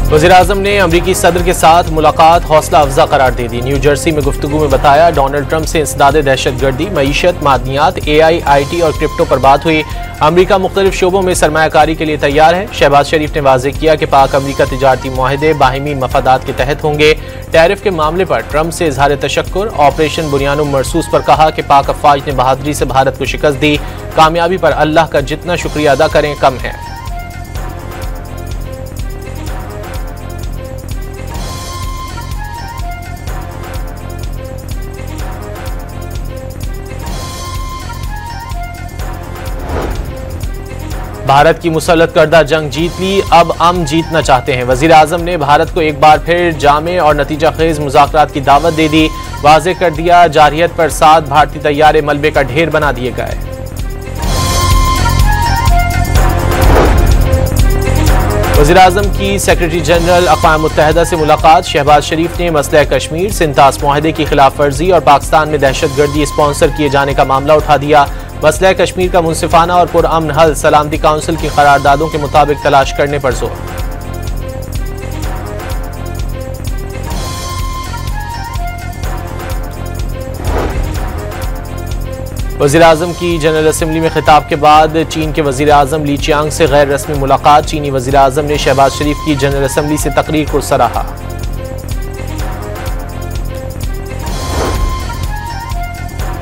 वज़ीर-ए-आज़म ने अमरीकी सदर के साथ मुलाकात हौसला अफजा करार दे दी। न्यू जर्सी में गुफ्तगू में बताया, डोनाल्ड ट्रंप से इंसदाद दहशतगर्दी, मईशत, मादनियात, AI, IT और क्रिप्टो पर बात हुई। अमरीका मुख्तलिफ शोबों में सरमायाकारी के लिए तैयार है। शहबाज शरीफ ने वाज़ेह किया कि पाक अमरीका तिजारती मुआहदे बाहिमी मफादात के तहत होंगे। टैरिफ के मामले पर ट्रंप से इजहार तशक्कुर। ऑपरेशन बुनियानुम मरसूस पर कहा कि पाक अफवाज ने बहादुरी से भारत को शिकस्त दी। कामयाबी पर अल्लाह का जितना शुक्रिया अदा करें कम है। भारत की मुसल्लत करदा जंग जीत ली, अब हम जीतना चाहते हैं। वज़ीर-ए-आज़म ने भारत को एक बार फिर जामे और नतीजा खेज मुज़ाकरात की दावत दे दी। वाज़ेह कर दिया, जारहियत पर 7 भारतीय तैयारे मलबे का ढेर बना दिए गए। वज़ीर-ए-आज़म की सेक्रेटरी जनरल अक़वाम मुत्तहिदा से मुलाकात। शहबाज शरीफ ने मसला कश्मीर, सिंतास मुआहदे की खिलाफ वर्जी और पाकिस्तान में दहशतगर्दी स्पॉन्सर किए जाने का मामला उठा दिया। मसला कश्मीर का मुनसिफाना और पुरअमन हल सलामती काउंसिल की करारदादों के मुताबिक तलाश करने पर जोर। वज़ीर-ए-आज़म की जनरल असम्बली में खिताब के बाद चीन के वज़ीर-ए-आज़म ली चियांग से गैर रस्मी मुलाकात। चीनी वज़ीर-ए-आज़म ने शहबाज शरीफ की जनरल असम्बली से तकरीर को सराहा।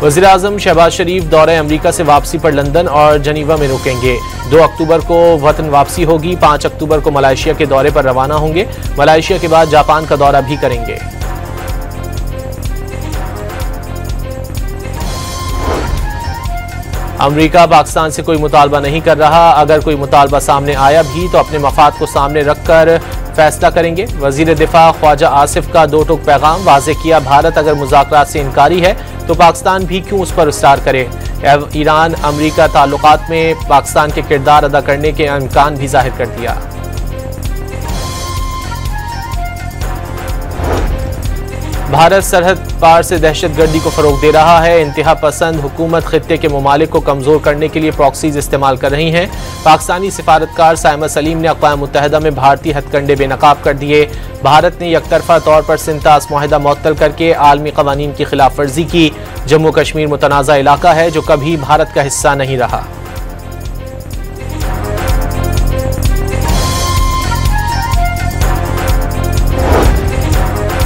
वज़ीर-ए-आज़म शहबाज शरीफ दौरे अमरीका से वापसी पर लंदन और जनीवा में रुकेंगे। 2 अक्टूबर को वतन वापसी होगी। 5 अक्टूबर को मलेशिया के दौरे पर रवाना होंगे। मलेशिया के बाद जापान का दौरा भी करेंगे। अमरीका पाकिस्तान से कोई मुतालबा नहीं कर रहा। अगर कोई मुतालबा सामने आया भी तो अपने मफाद को सामने रखकर फैसला करेंगे। वज़ीर दिफा ख्वाजा आसिफ का 2 टूक पैगाम। वाज़ेह किया, भारत अगर मुज़ाकरात से इनकारी है तो पाकिस्तान भी क्यों उस पर इस्तार करे। ईरान अमरीका ताल्लुकात में पाकिस्तान के किरदार अदा करने के इम्कान भी जाहिर कर दिया। भारत सरहद पार से दहशतगर्दी को फरोग दे रहा है। इंतहा पसंद हुकूमत खित्ते के ममालिक को कमजोर करने के लिए प्रॉक्सीज इस्तेमाल कर रही हैं। पाकिस्तानी सिफारतकार साइमा सलीम ने अक़वाम मुत्तहिदा में भारतीय हथकंडे बेनकाब कर दिए। भारत ने यकतरफा तौर पर सिंतास मुआहदा मुअत्तल करके आलमी कवानीन की खिलाफ वर्जी की। जम्मू कश्मीर मुतनाज़ा इलाका है जो कभी भारत का हिस्सा नहीं रहा।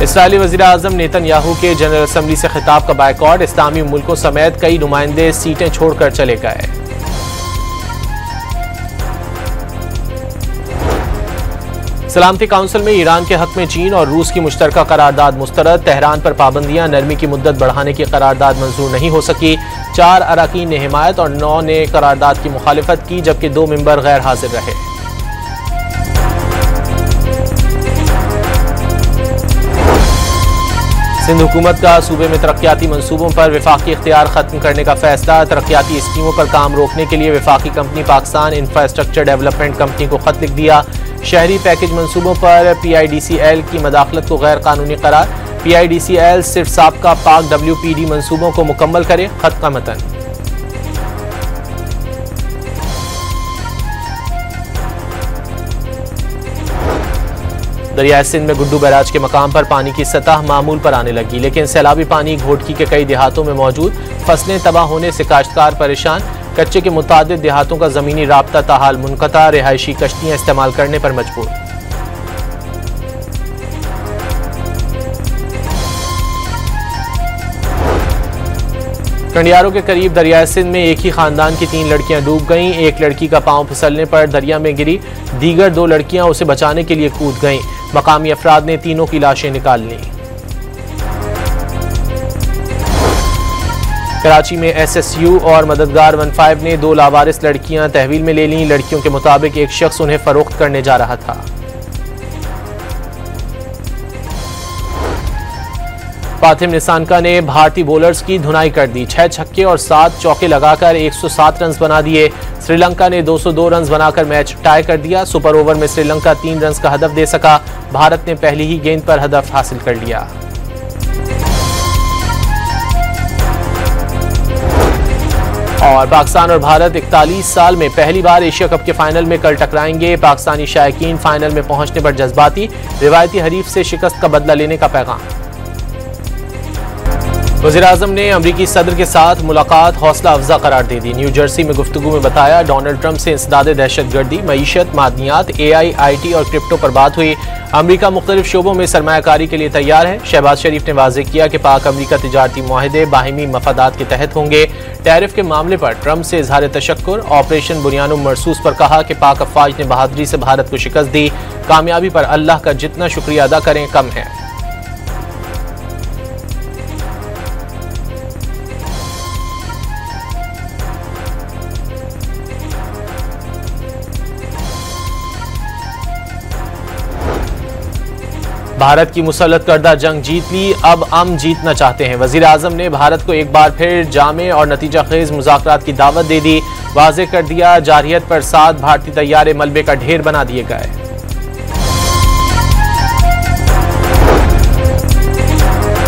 इसराइली वज़ीर-ए-आज़म नेतन्याहू के जनरल असम्बली से खिताब का बायकॉट। इस्लामी मुल्कों समेत कई नुमाइंदे सीटें छोड़कर चले गए। सलामती काउंसिल में ईरान के हक में चीन और रूस की मुश्तरका करारदाद मुस्तरद। तेहरान पर पाबंदियां, नरमी की मुद्दत बढ़ाने की करारदाद मंजूर नहीं हो सकी। 4 अरकान ने हिमायत और 9 ने करारदाद की मुखालिफत की, जबकि 2 मेंबर गैर हाजिर रहे। सिंध हुकूमत का सूबे में तरक्याती मंसूबों पर वफाकी इख्तियार खत्म करने का फैसला। तरक्याती स्कीमों पर काम रोकने के लिए वफाकी company Pakistan infrastructure development company को खत लिख दिया। शहरी पैकेज मंसूबों पर PIDCL की मदाखलत को गैर कानूनी करार। PIDCL सिर्फ साबका पाक WPD मंसूबों को मुकम्मल करे। खत का मतन। दरियाए सिंध में गुड्डू बैराज के मकाम पर पानी की सतह मामूल पर आने लगी, लेकिन सैलाबी पानी घोटकी के कई देहातों में मौजूद। फसलें तबाह होने से काश्तकार परेशान। कच्चे के मुतादिद देहातों का जमीनी राब्ता ताहाल मुनक़ता। रिहायशी कश्तियां इस्तेमाल करने पर मजबूर। कंडियारों के करीब दरियाए सिंध में एक ही खानदान की 3 लड़कियां डूब गईं। एक लड़की का पांव फिसलने पर दरिया में गिरी। दीगर 2 लड़कियां उसे बचाने के लिए कूद गईं। मकामी अफराद ने तीनों की लाशें निकाल लीं। कराची में SSU और मददगार 15 ने 2 लावारिस लड़कियां तहवील में ले लीं। लड़कियों के मुताबिक एक शख्स उन्हें फरोख्त करने जा रहा था। फातिम निसानका ने भारतीय बॉलर्स की धुनाई कर दी। 6 छक्के और 7 चौके लगाकर 107 रन बना दिए। श्रीलंका ने 202 रन बनाकर मैच टाई कर दिया। सुपर ओवर में श्रीलंका 3 रन का हदफ दे सका। भारत ने पहली ही गेंद पर हदफ हासिल कर लिया। और पाकिस्तान और भारत 41 साल में पहली बार एशिया कप के फाइनल में कल टकराएंगे। पाकिस्तानी शायकीन फाइनल में पहुंचने पर जज्बाती, रिवायती हरीफ से शिकस्त का बदला लेने का पैगाम। वज़ीर-ए-आज़म ने अमरीकी सदर के साथ मुलाकात हौसला अफजा करार दे दी। न्यू जर्सी में गुफ्तगू में बताया, डोनाल्ड ट्रंप से इंसदाद दहशतगर्दी, मईशत, मादनियात, AI, IT और क्रिप्टो पर बात हुई। अमरीका मुख्तलिफ शोबों में सरमायाकारी के लिए तैयार है। शहबाज शरीफ ने वाज़ेह किया कि पाक अमरीका तिजारती मुआहदे बाहिमी मफादात के तहत होंगे। टैरिफ के मामले पर ट्रंप से इजहार तशक्कुर। ऑपरेशन बुनियानुम मरसूस पर कहा कि पाक अफवाज ने बहादुरी से भारत को शिकस्त दी। कामयाबी पर अल्लाह का जितना शुक्रिया अदा करें कम है। भारत की मुसल्लत करदा जंग जीत ली, अब हम जीतना चाहते हैं। वज़ीर आज़म ने भारत को एक बार फिर जामे और नतीजा खेज मुज़ाकरात की दावत दे दी। वाज़ेह कर दिया, जारहियत पर 7 भारतीय तैयारे मलबे का ढेर बना दिए गए।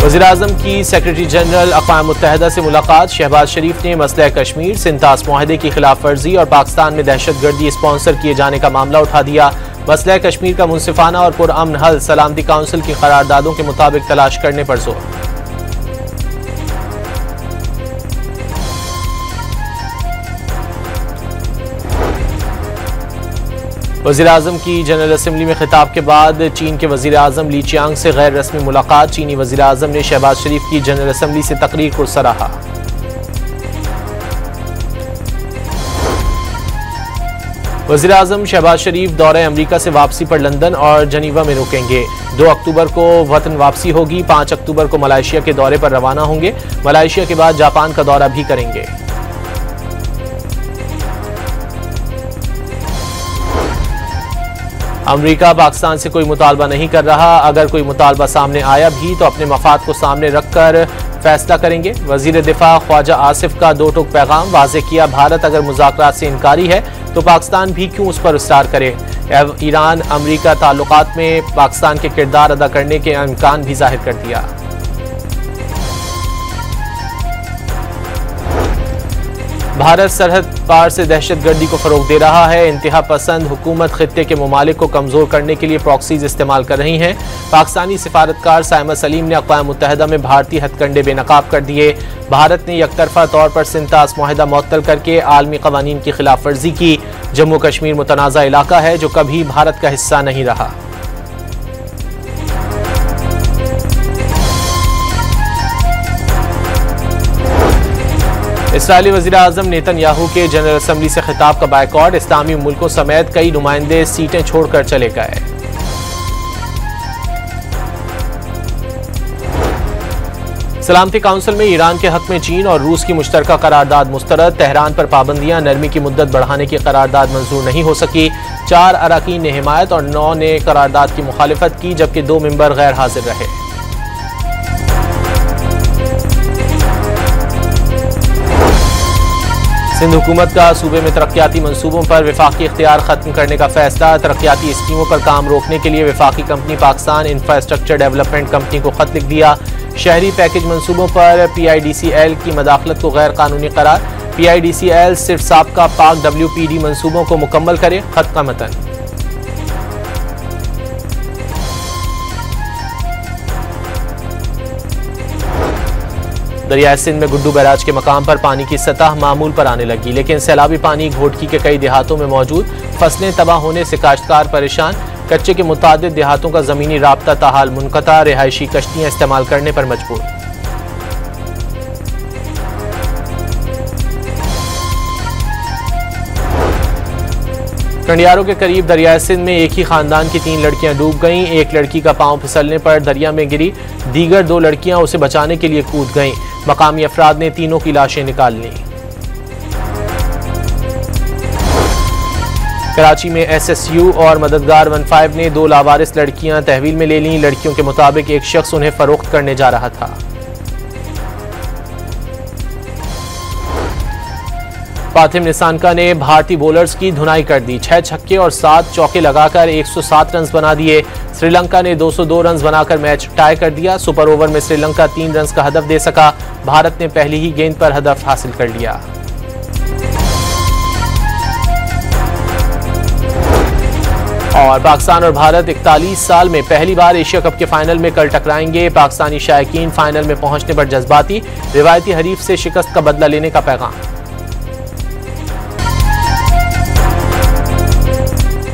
वज़ीर आज़म की सेक्रेटरी जनरल अक़वाम मुत्तहिदा से मुलाकात। शहबाज शरीफ ने मसला कश्मीर, सिंतास मुआहदे की खिलाफ वर्जी और पाकिस्तान में दहशतगर्दी स्पॉन्सर किए जाने का मामला उठा दिया। मसला कश्मीर का मुनसिफाना और पुरअमन हल सलामती काउंसिल की करारदादों के मुताबिक तलाश करने पर जोर। वज़ीर आज़म की जनरल असम्बली में खिताब के बाद चीन के वज़ीर आज़म ली चियांग से गैर रस्मी मुलाकात। चीनी वज़ीर आज़म ने शहबाज शरीफ की जनरल असम्बली से तकरीर को सराहा। वज़ीर आज़म शहबाज शरीफ दौरे अमरीका से वापसी पर लंदन और जनीवा में रुकेंगे। 2 अक्टूबर को वतन वापसी होगी। 5 अक्टूबर को मलेशिया के दौरे पर रवाना होंगे। मलेशिया के बाद जापान का दौरा भी करेंगे। अमरीका पाकिस्तान से कोई मुतालबा नहीं कर रहा। अगर कोई मुतालबा सामने आया भी तो अपने मफाद को सामने रखकर फैसला करेंगे। वज़ीर दिफा ख्वाजा आसिफ का 2 टूक पैगाम। वाज़ेह किया, भारत अगर मुज़ाकरात से इनकारी है तो पाकिस्तान भी क्यों उस पर इस्रार करे। ईरान अमरीका ताल्लुकात में पाकिस्तान के किरदार अदा करने के इम्कान भी जाहिर कर दिया। भारत सरहद पार से दहशतगर्दी को फरोग दे रहा है। इंतहा पसंद हुकूमत खित्ते के ममालिक को कमजोर करने के लिए प्रॉक्सीज इस्तेमाल कर रही हैं। पाकिस्तानी सिफारतकार साइमा सलीम ने अक़वाम मुत्तहिदा में भारतीय हथकंडे बेनकाब कर दिए। भारत ने यकतरफा तौर पर सिंतास मुआहिदा मुअत्तल करके आलमी कवानीन की खिलाफ वर्जी की। जम्मू कश्मीर मुतनाज़ा इलाका है जो कभी भारत का हिस्सा नहीं रहा। इसराइली वज़ीर आज़म नेतन्याहू के जनरल असम्बली से खिताब का बायकॉट। इस्लामी मुल्कों समेत कई नुमाइंदे सीटें छोड़कर चले गए। सलामती काउंसिल में ईरान के हक में चीन और रूस की मुश्तरका करारदाद मुस्तरद। तेहरान पर पाबंदियां, नरमी की मुद्दत बढ़ाने की करारदाद मंजूर नहीं हो सकी। 4 अरकान ने हिमायत और 9 ने करारदाद की मुखालिफत की, जबकि 2 मेंबर गैर हाजिर रहे। सिंध हुकूमत का सूबे में तरक्याती मंसूबों पर वफाकी इख्तियार खत्म करने का फैसला। तरक्याती स्कीमों पर काम रोकने के लिए वफाकी company Pakistan infrastructure development company को खत लिख दिया। शहरी पैकेज मंसूबों पर PIDCL की मदाखलत को गैर कानूनी करार। PIDCL सिर्फ साबका पाक WPD मंसूबों को मुकम्मल करे। खत का मतन। दरियाए सिंध में गुड्डू बैराज के मकाम पर पानी की सतह मामूल पर आने लगी, लेकिन सैलाबी पानी घोटकी के कई देहातों में मौजूद। फसलें तबाह होने से काश्तकार परेशान। कच्चे के मुतादिद देहातों का जमीनी राब्ता ताहाल मुनक़ता। रिहायशी कश्तियां इस्तेमाल करने पर मजबूर। कंडियारों के करीब दरियाए सिंध में एक ही खानदान की 3 लड़कियां डूब गईं। एक लड़की का पांव फिसलने पर दरिया में गिरी। दीगर 2 लड़कियां उसे बचाने के लिए कूद गईं। मकामी अफराद ने तीनों की लाशें निकाल लीं। कराची में SSU और मददगार 15 ने 2 लावारिस लड़कियां तहवील में ले लीं। लड़कियों के मुताबिक एक शख्स उन्हें फरोख्त करने जा रहा था। फातिम निसानका ने भारतीय बॉलर्स की धुनाई कर दी। 6 छक्के और 7 चौके लगाकर 107 रन बना दिए। श्रीलंका ने 202 रन बनाकर मैच टाई कर दिया। सुपर ओवर में श्रीलंका 3 रन का हदफ दे सका। भारत ने पहली ही गेंद पर हदफ हासिल कर लिया। और पाकिस्तान और भारत 41 साल में पहली बार एशिया कप के फाइनल में कल टकराएंगे। पाकिस्तानी शायकीन फाइनल में पहुंचने पर जज्बाती, रिवायती हरीफ से शिकस्त का बदला लेने का पैगाम।